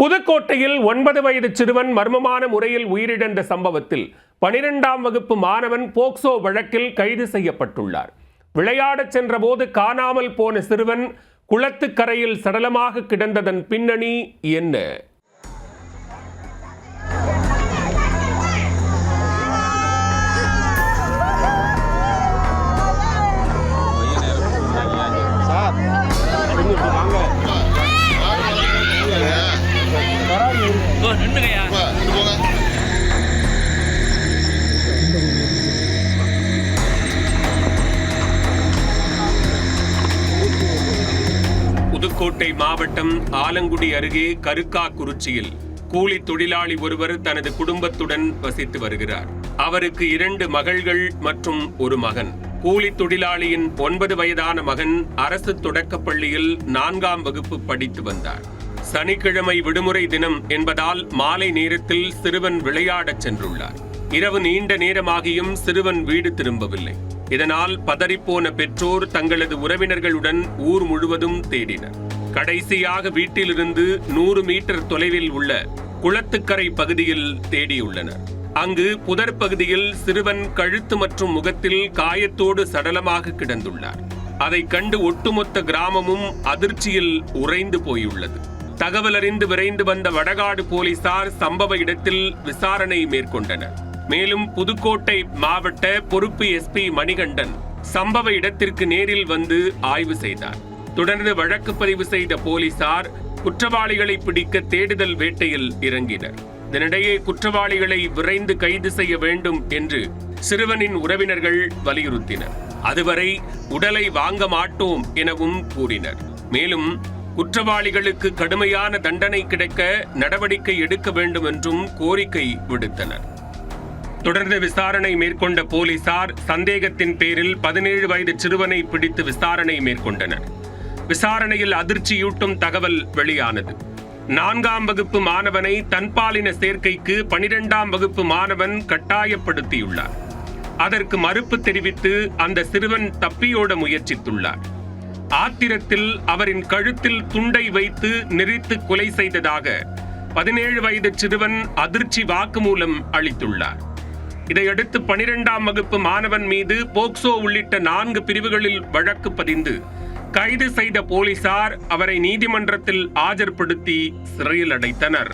புதுக்கோட்டையில் 9 வயது சிறுவன் மர்மமான முறையில் உயிரிழந்த சம்பவத்தில் 12ஆம் வகுப்பு மாணவன் போக்சோ வழக்கில் கைது செய்யப்பட்டுள்ளார். விளையாடச் சென்றபோது காணாமல் போன சிறுவன் குளத்துக்கரையில் சடலமாக கிடந்ததன் பின்னணி என்ன? புதுக்கோட்டை மாவட்டம் ஆலங்குடி அருகே கருக்காக்குறிச்சியில் கூலி தொழிலாளி ஒருவர் தனது குடும்பத்துடன் வசித்து வருகிறார். அவருக்கு 2 மகள்கள் மற்றும் ஒரு மகன். கூலி தொழிலாளியின் 9 வயதான மகன் அரசு தொடக்கப்பள்ளியில் 4ஆம் வகுப்பு படித்து வந்தார். சனிக்கிழமை விடுமுறை தினம் என்பதால் மாலை நேரத்தில் சிறுவன் விளையாடச் சென்றுள்ளார். இரவு நீண்ட நேரமாகியும் சிறுவன் வீடு திரும்பவில்லை. இதனால் பதறிப்போன பெற்றோர் தங்களது உறவினர்களுடன் ஊர் முழுவதும் தேடினர். கடைசியாக வீட்டிலிருந்து 100 மீட்டர் தொலைவில் உள்ள குளத்துக்கரை பகுதியில் தேடியுள்ளனர். அங்கு புதர் பகுதியில் சிறுவன் கழுத்து மற்றும் முகத்தில் காயத்தோடு சடலமாக கிடந்துள்ளார். அதை கண்டு ஒட்டுமொத்த கிராமமும் அதிர்ச்சியில் உறைந்து போயுள்ளது. தகவல் அறிந்து விரைந்து வந்த வடகாடு போலீசார் சம்பவ இடத்தில் விசாரணை மேற்கொண்டனர். மேலும் புதுக்கோட்டை மாவட்ட பொறுப்பு எஸ்பி மணிகண்டன் சம்பவ இடத்திற்கு நேரில் வந்து ஆய்வு செய்தார். தொடர்ந்து வழக்கு பதிவு செய்த போலீசார் குற்றவாளிகளை பிடிக்க தேடுதல் வேட்டையில் இறங்கினர். இதனிடையே குற்றவாளிகளை விரைந்து கைது செய்ய வேண்டும் என்று சிறுவனின் உறவினர்கள் வலியுறுத்தினர். அதுவரை உடலை வாங்க மாட்டோம் எனவும் கூறினர். மேலும் குற்றவாளிகளுக்கு கடுமையான தண்டனை கிடைக்க நடவடிக்கை எடுக்க வேண்டும் என்றும் கோரிக்கை விடுத்தனர். தொடர்ந்து விசாரணை மேற்கொண்ட போலீசார் சந்தேகத்தின் பேரில் 17 வயது சிறுவனை பிடித்து விசாரணை மேற்கொண்டனர். விசாரணையில் அதிர்ச்சியூட்டும் தகவல் வெளியானது. 4ஆம் வகுப்பு மாணவனை தன்பாலின சேர்க்கைக்கு 12ஆம் வகுப்பு மாணவன் கட்டாயப்படுத்தியுள்ளார். அதற்கு மறுப்பு தெரிவித்து அந்த சிறுவன் தப்பியோட முயற்சித்துள்ளார். ஆத்திரத்தில் அவரின் கழுத்தில் துண்டை வைத்து நெரித்து கொலை செய்ததாக 17 வயது சிறுவன் அதிர்ச்சி வாக்குமூலம் அளித்துள்ளார். இதையடுத்து 12ஆம் வகுப்பு மாணவன் மீது போக்சோ உள்ளிட்ட 4 பிரிவுகளில் வழக்கு பதிந்து கைது செய்த போலீசார் அவரை நீதிமன்றத்தில் ஆஜர்படுத்தி சிறையில் அடைத்தனர்.